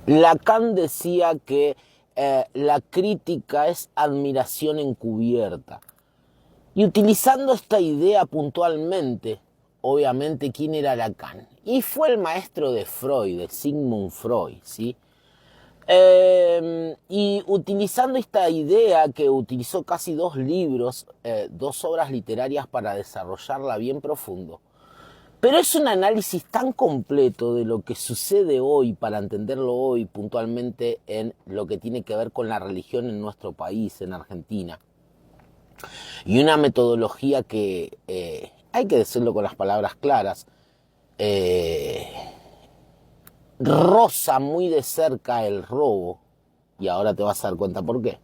Lacan decía que la crítica es admiración encubierta. Y utilizando esta idea puntualmente, obviamente, ¿quién era Lacan? Y fue el maestro de Freud, de Sigmund Freud, ¿sí? Y utilizando esta idea que utilizó casi 2 libros, 2 obras literarias para desarrollarla bien profundo, pero es un análisis tan completo de lo que sucede hoy, para entenderlo hoy puntualmente en lo que tiene que ver con la religión en nuestro país, en Argentina. Y una metodología que, hay que decirlo con las palabras claras, eh, roza muy de cerca el robo. Y ahora te vas a dar cuenta por qué.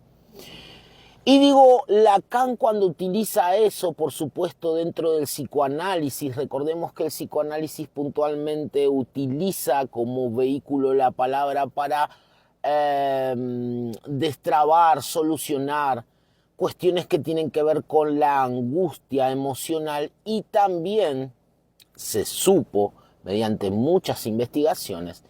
Y digo, Lacan cuando utiliza eso, por supuesto, dentro del psicoanálisis, recordemos que el psicoanálisis puntualmente utiliza como vehículo la palabra para destrabar, solucionar cuestiones que tienen que ver con la angustia emocional, y también se supo, mediante muchas investigaciones,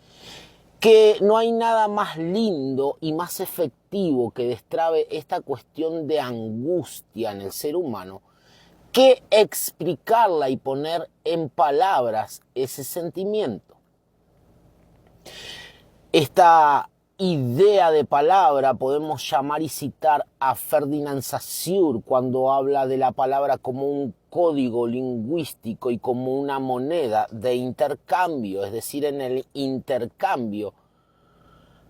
que no hay nada más lindo y más efectivo que destrabe esta cuestión de angustia en el ser humano que explicarla y poner en palabras ese sentimiento. Esta idea de palabra podemos llamar y citar a Ferdinand Saussure cuando habla de la palabra como un código lingüístico y como una moneda de intercambio, es decir, en el intercambio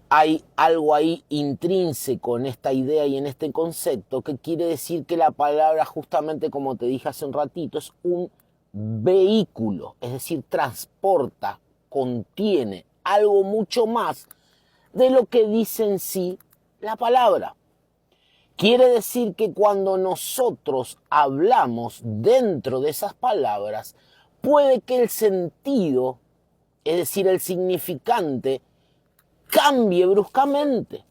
hay algo ahí intrínseco en esta idea y en este concepto que quiere decir que la palabra, justamente como te dije hace un ratito, es un vehículo, es decir, transporta, contiene algo mucho más de lo que dice en sí la palabra. Quiere decir que cuando nosotros hablamos dentro de esas palabras, puede que el sentido, es decir, el significante, cambie bruscamente.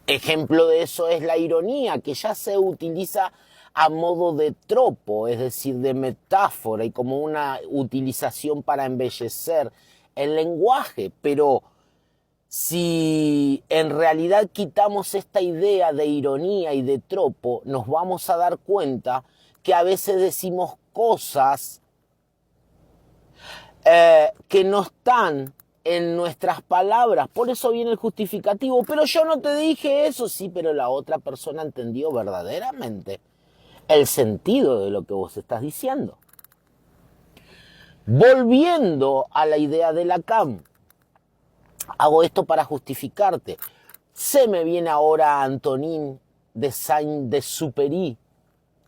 Ejemplo de eso es la ironía, que ya se utiliza a modo de tropo, es decir, de metáfora y como una utilización para embellecer el lenguaje. Pero si en realidad quitamos esta idea de ironía y de tropo, nos vamos a dar cuenta que a veces decimos cosas que no están en nuestras palabras. Por eso viene el justificativo. Pero yo no te dije eso. Sí, pero la otra persona entendió verdaderamente el sentido de lo que vos estás diciendo. Volviendo a la idea de Lacan, hago esto para justificarte. Se me viene ahora Antonin de Saint-Exupéry.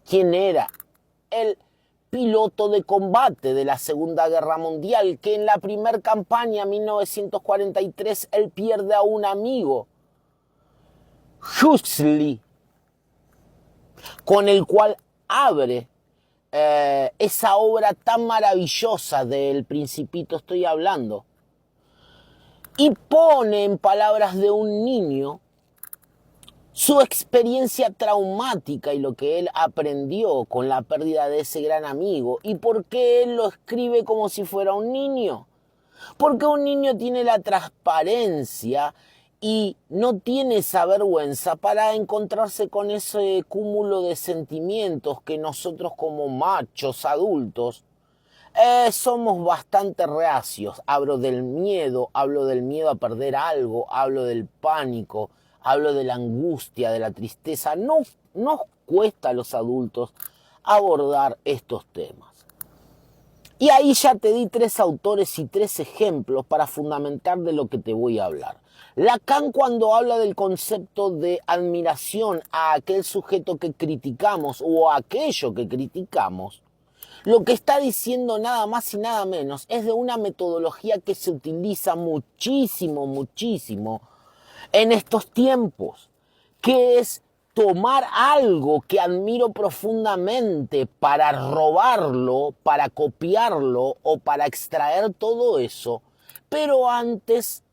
¿Quién era? El piloto de combate de la Segunda Guerra Mundial, que en la primera campaña, 1943, él pierde a un amigo, Huxley, con el cual abre esa obra tan maravillosa del Principito estoy hablando, y pone en palabras de un niño su experiencia traumática y lo que él aprendió con la pérdida de ese gran amigo. ¿Y por qué él lo escribe como si fuera un niño? Porque un niño tiene la transparencia y no tiene esa vergüenza para encontrarse con ese cúmulo de sentimientos que nosotros como machos adultos somos bastante reacios. Hablo del miedo a perder algo, hablo del pánico, hablo de la angustia, de la tristeza. No nos cuesta a los adultos abordar estos temas. Y ahí ya te di 3 autores y 3 ejemplos para fundamentar de lo que te voy a hablar. Lacan, cuando habla del concepto de admiración a aquel sujeto que criticamos o a aquello que criticamos, lo que está diciendo nada más y nada menos es de una metodología que se utiliza muchísimo en estos tiempos, que es tomar algo que admiro profundamente para robarlo, para copiarlo o para extraer todo eso, pero antes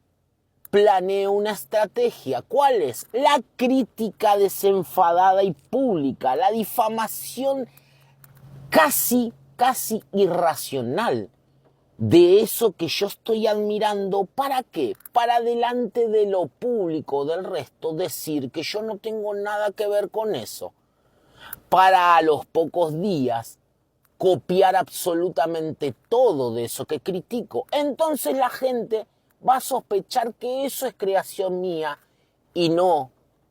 planeo una estrategia. ¿Cuál es? La crítica desenfadada y pública, la difamación casi irracional de eso que yo estoy admirando. ¿Para qué? Para delante de lo público, del resto, decir que yo no tengo nada que ver con eso. Para a los pocos días copiar absolutamente todo de eso que critico. Entonces la gente va a sospechar que eso es creación mía y no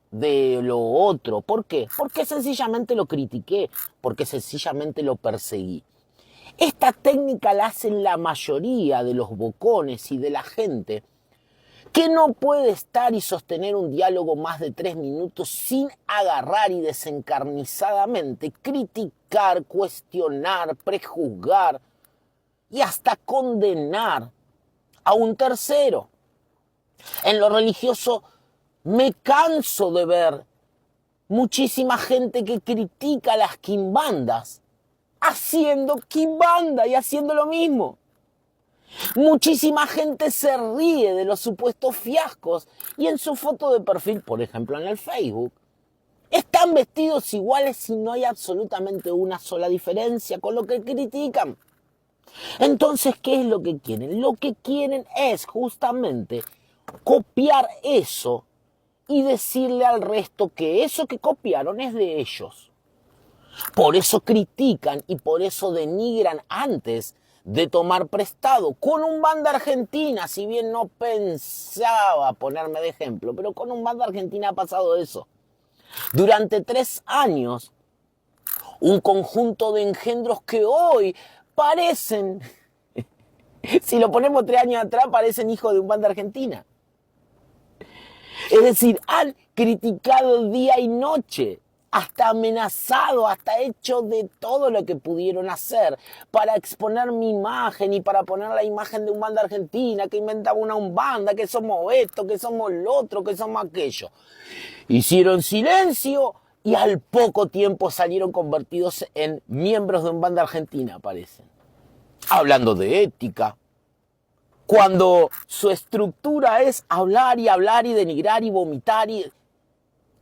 de lo otro. ¿Por qué? Porque sencillamente lo critiqué, porque sencillamente lo perseguí. Esta técnica la hacen la mayoría de los bocones y de la gente que no puede estar y sostener un diálogo más de 3 minutos sin agarrar y desencarnizadamente criticar, cuestionar, prejuzgar y hasta condenar a un tercero. En lo religioso me canso de ver muchísima gente que critica las quimbandas haciendo quimbanda y haciendo lo mismo. Muchísima gente se ríe de los supuestos fiascos y en su foto de perfil, por ejemplo en el Facebook, están vestidos iguales y no hay absolutamente una sola diferencia con lo que critican. Entonces, ¿qué es lo que quieren? Lo que quieren es justamente copiar eso y decirle al resto que eso que copiaron es de ellos. Por eso critican y por eso denigran antes de tomar prestado. Con un banda argentina, si bien no pensaba ponerme de ejemplo, pero con un banda argentina ha pasado eso. Durante 3 años, un conjunto de engendros que hoy parecen, si lo ponemos 3 años atrás, parecen hijos de un banda argentina. Es decir, han criticado día y noche, hasta amenazado, hasta hecho de todo lo que pudieron hacer para exponer mi imagen y para poner la imagen de un banda argentina que inventaba una umbanda, que somos esto, que somos lo otro, que somos aquello. Hicieron silencio y al poco tiempo salieron convertidos en miembros de un banda argentina, parecen. Hablando de ética, cuando su estructura es hablar y denigrar y vomitar y...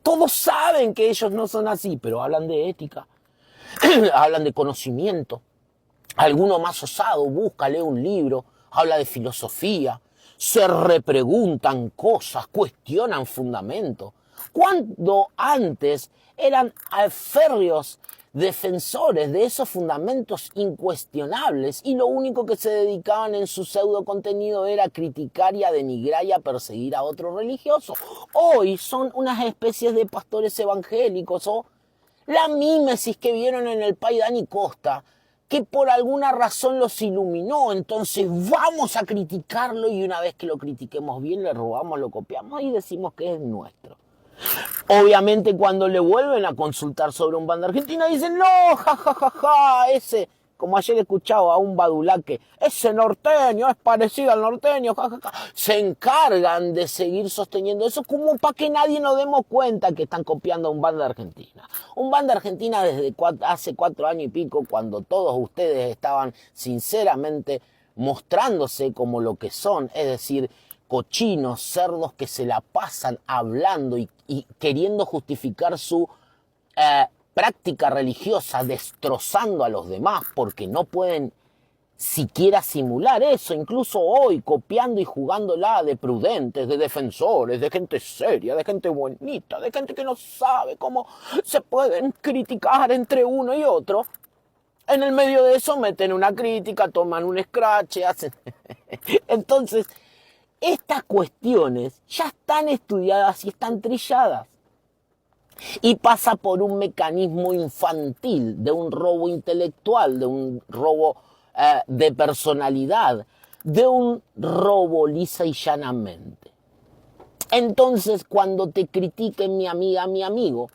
Todos saben que ellos no son así, pero hablan de ética, hablan de conocimiento. Alguno más osado busca, lee un libro, habla de filosofía, se repreguntan cosas, cuestionan fundamentos. Cuando antes eran férreos defensores de esos fundamentos incuestionables y lo único que se dedicaban en su pseudo contenido era a criticar y a denigrar y a perseguir a otro religioso. Hoy son unas especies de pastores evangélicos o la mímesis que vieron en el Pai Dani Costa, que por alguna razón los iluminó, entonces vamos a criticarlo y una vez que lo critiquemos bien le robamos, lo copiamos y decimos que es nuestro. Obviamente cuando le vuelven a consultar sobre un banda argentina dicen, no, jajajaja, ese, como ayer escuchaba a un badulaque, ese norteño es parecido al norteño, jajaja. Se encargan de seguir sosteniendo eso como para que nadie nos demos cuenta que están copiando a un banda argentina. Un banda argentina desde hace 4 años y pico, cuando todos ustedes estaban sinceramente mostrándose como lo que son, es decir, cochinos, cerdos que se la pasan hablando y queriendo justificar su práctica religiosa, destrozando a los demás porque no pueden siquiera simular eso, incluso hoy copiando y jugándola de prudentes, de defensores, de gente seria, de gente bonita, de gente que no sabe cómo se pueden criticar entre uno y otro. En el medio de eso meten una crítica, toman un scratch, hacen... Entonces, estas cuestiones ya están estudiadas y están trilladas. Y pasa por un mecanismo infantil, de un robo intelectual, de un robo de personalidad, de un robo lisa y llanamente. Entonces, cuando te critiquen mi amiga, mi amigo,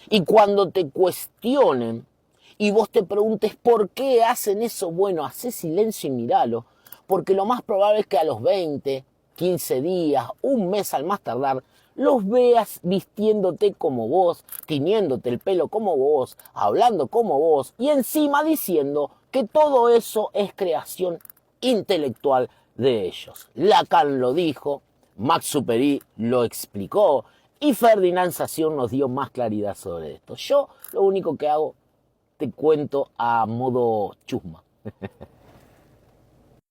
y cuando te cuestionen, y vos te preguntes por qué hacen eso, bueno, hacé silencio y míralo, porque lo más probable es que a los 20, 15 días, un mes al más tardar, los veas vistiéndote como vos, tiñéndote el pelo como vos, hablando como vos, y encima diciendo que todo eso es creación intelectual de ellos. Lacan lo dijo, Max Superi lo explicó, y Ferdinand Saussure nos dio más claridad sobre esto. Yo lo único que hago, te cuento a modo chusma.